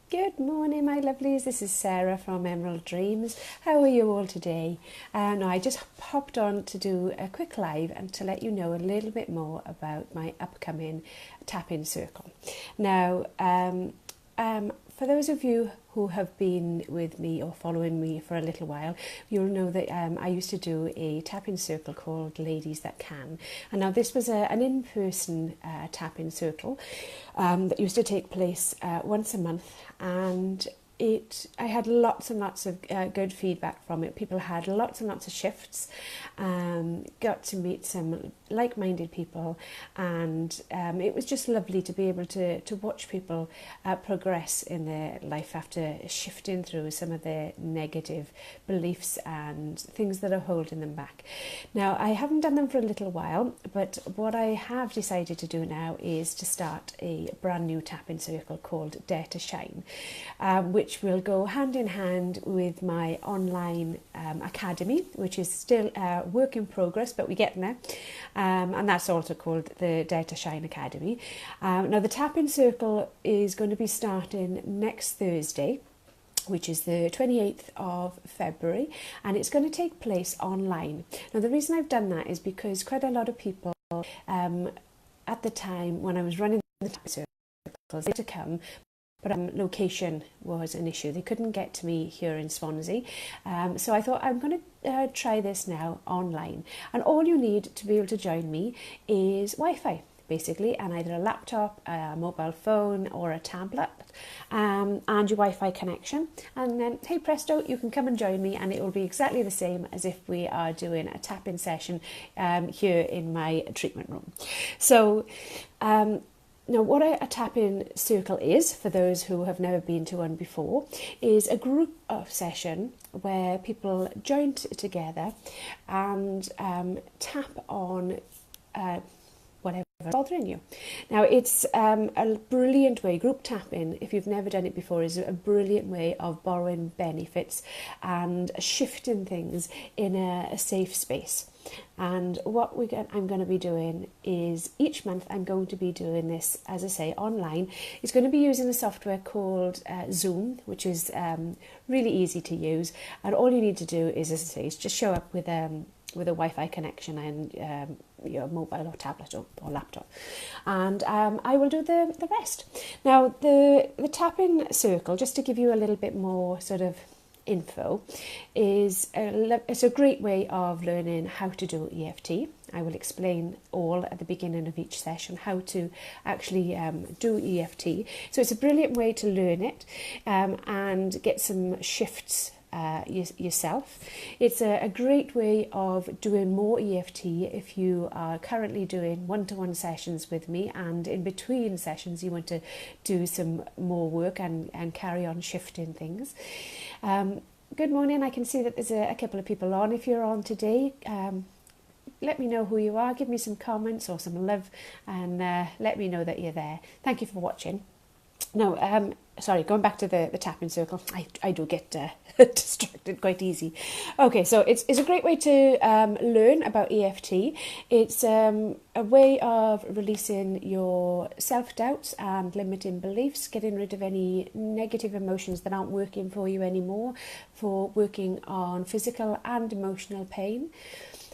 Good morning, my lovelies. This is Sarah from Emerald Dreams. How are you all today? Now, I just popped on to do a quick live and to let you know a little bit more about my upcoming tap-in circle. Now, for those of you who have been with me or following me for a little while, you'll know that I used to do a tap-in circle called Ladies That Can. And now this was an in-person tap-in circle that used to take place once a month, and I had lots and lots of good feedback from it. People had lots and lots of shifts, got to meet some like-minded people, and it was just lovely to be able to watch people progress in their life after shifting through some of their negative beliefs and things that are holding them back. Now, I haven't done them for a little while, but what I have decided to do now is to start a brand new tap-in circle called Dare to Shine, which will go hand in hand with my online academy, which is still a work in progress, but we're getting there. And that's also called the Dare to Shine Academy. Now, the tap-in circle is going to be starting next Thursday, which is the 28th of February, and it's going to take place online. Now, the reason I've done that is because quite a lot of people at the time when I was running the tap-in circles to come, but location was an issue. They couldn't get to me here in Swansea. So I thought I'm going to try this now online. And all you need to be able to join me is Wi-Fi, basically, and either a laptop, a mobile phone or a tablet, and your Wi-Fi connection. And then, hey presto, you can come and join me, and it will be exactly the same as if we are doing a tap-in session here in my treatment room. So, now, what a tap-in circle is, for those who have never been to one before, is a group of session where people join together and tap on whatever is bothering you. Now, it's a brilliant way. Group tapping, if you've never done it before, is a brilliant way of borrowing benefits and shifting things in a safe space. And what I'm going to be doing is each month I'm going to be doing this, as I say, online. It's going to be using a software called Zoom, which is really easy to use. And all you need to do is, as I say, is just show up with a Wi-Fi connection and your mobile or tablet or laptop, and I will do the rest. Now, the tap-in circle, just to give you a little bit more sort of info, it's a great way of learning how to do EFT. I will explain all at the beginning of each session how to actually do EFT. So it's a brilliant way to learn it and get some shifts yourself. It's a great way of doing more EFT if you are currently doing one-to-one sessions with me, and in between sessions you want to do some more work and carry on shifting things. Good morning. I can see that there's a couple of people on. If you're on today, let me know who you are. Give me some comments or some love, and let me know that you're there. Thank you for watching. Now, sorry, going back to the tapping circle, I do get distracted quite easy. Okay, so it's a great way to learn about EFT. It's a way of releasing your self-doubts and limiting beliefs, getting rid of any negative emotions that aren't working for you anymore, for working on physical and emotional pain,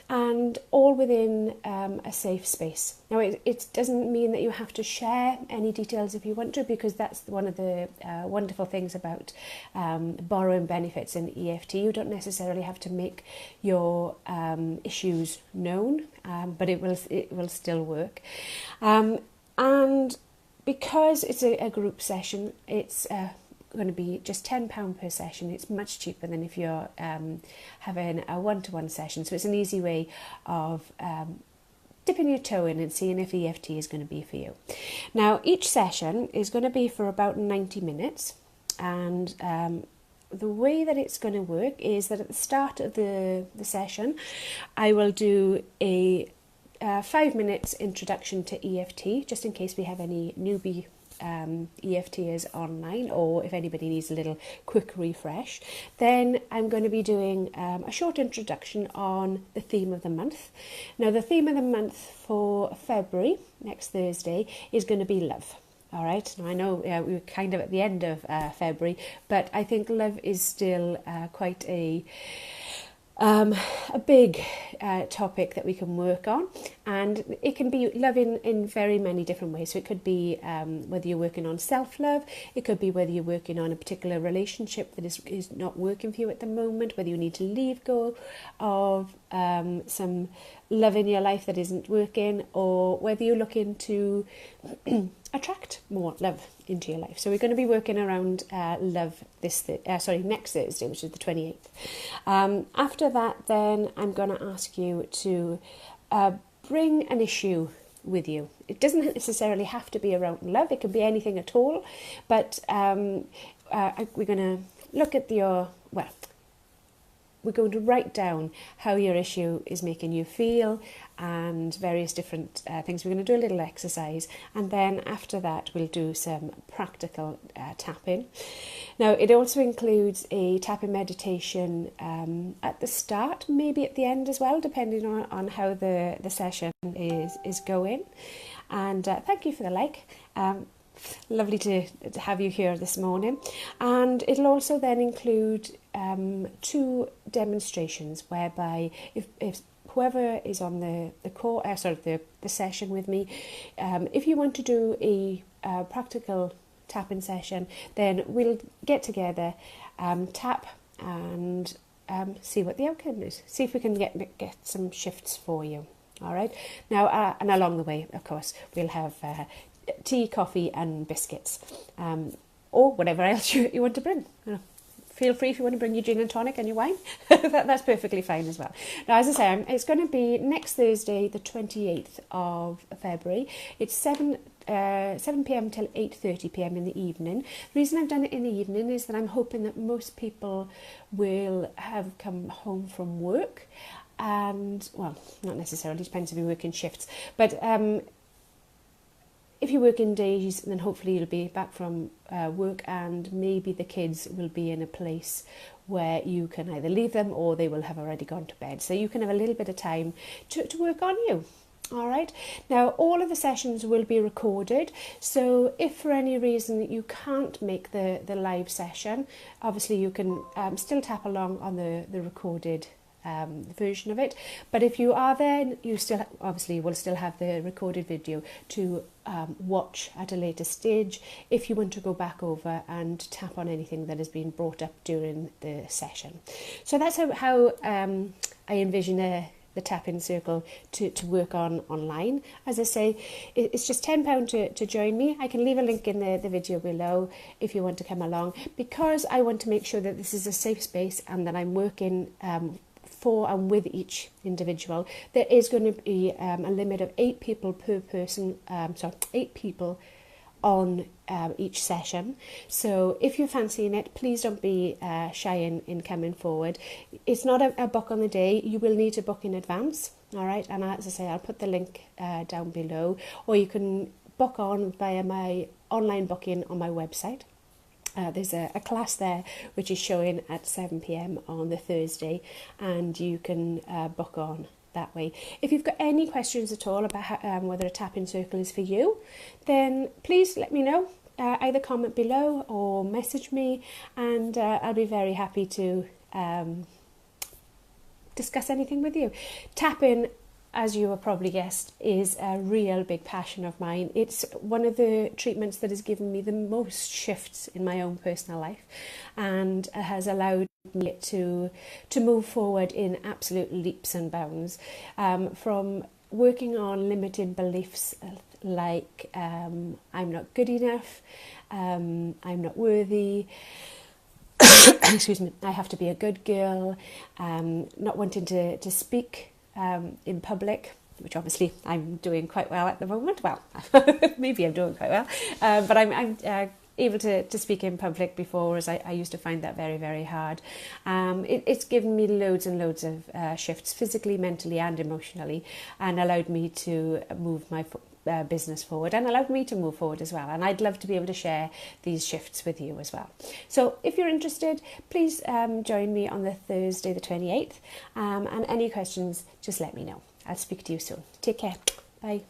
and all within a safe space. Now, it doesn't mean that you have to share any details if you want to, because that's one of the wonderful things about borrowing benefits in EFT. You don't necessarily have to make your issues known, but it will still work. And because it's a group session, it's going to be just £10 per session. It's much cheaper than if you're having a one-to-one session. So it's an easy way of dipping your toe in and seeing if EFT is going to be for you. Now, each session is going to be for about 90 minutes, and the way that it's going to work is that at the start of the session I will do a 5 minutes introduction to EFT, just in case we have any newbie EFTers online, or if anybody needs a little quick refresh. Then I'm going to be doing a short introduction on the theme of the month. Now, the theme of the month for February, next Thursday, is going to be love. All right. Now I know we were kind of at the end of February, but I think love is still quite a big topic that we can work on, and it can be love in very many different ways. So it could be whether you're working on self-love, it could be whether you're working on a particular relationship that is not working for you at the moment, whether you need to leave go of some love in your life that isn't working, or whether you're looking to attract more love into your life. So we're going to be working around love next Thursday, which is the 28th. After that, then I'm going to ask you to bring an issue with you. It doesn't necessarily have to be around love. It can be anything at all. But we're going to look at we're going to write down how your issue is making you feel and various different things. We're going to do a little exercise, and then after that we'll do some practical tapping. Now, it also includes a tapping meditation at the start, maybe at the end as well, depending on how the session is going. And thank you for the like. Lovely to have you here this morning. And it'll also then include 2 demonstrations whereby if whoever is on the session with me, if you want to do a practical tapping session, then we'll get together, tap and see what the outcome is. See if we can get some shifts for you. All right. Now, and along the way, of course, we'll have tea, coffee and biscuits, or whatever else you want to bring. Feel free if you want to bring your gin and tonic and your wine. That's perfectly fine as well. Now, as I say, it's going to be next Thursday, the 28th of February. It's 7 p.m. till 8:30 p.m. in the evening. The reason I've done it in the evening is that I'm hoping that most people will have come home from work, and, well, not necessarily, depends if you're working shifts, but if you work in days, then hopefully you'll be back from work, and maybe the kids will be in a place where you can either leave them or they will have already gone to bed. So you can have a little bit of time to work on you. All right. Now, all of the sessions will be recorded. So if for any reason you can't make the live session, obviously you can still tap along on the recorded version of it. But if you are there, you still obviously will still have the recorded video to watch at a later stage if you want to go back over and tap on anything that has been brought up during the session. So that's how I envision the tapping circle to work on online. As I say, it's just £10 to join me. I can leave a link in the video below if you want to come along, because I want to make sure that this is a safe space and that I'm working for and with each individual. There is going to be a limit of 8 people per person, 8 people on each session. So if you're fancying it, please don't be shy in coming forward. It's not a book on the day. You will need to book in advance. All right, and as I say, I'll put the link down below, or you can book on via my online booking on my website. There's a class there which is showing at 7 p.m. on the Thursday, and you can book on that way. If you've got any questions at all about whether a tapping circle is for you, then please let me know. Either comment below or message me, and I'll be very happy to discuss anything with you. Tapping, as you have probably guessed, is a real big passion of mine. It's one of the treatments that has given me the most shifts in my own personal life, and has allowed me to move forward in absolute leaps and bounds, from working on limiting beliefs like I'm not good enough, I'm not worthy, excuse me, I have to be a good girl, not wanting to speak in public, which obviously I'm doing quite well at the moment. Well, maybe I'm doing quite well, but I'm able to speak in public before, as I used to find that very, very hard. It's given me loads and loads of shifts, physically, mentally and emotionally, and allowed me to move my business forward, and allowed me to move forward as well. And I'd love to be able to share these shifts with you as well. So if you're interested, please join me on the Thursday the 28th, and any questions, just let me know. I'll speak to you soon. Take care. Bye.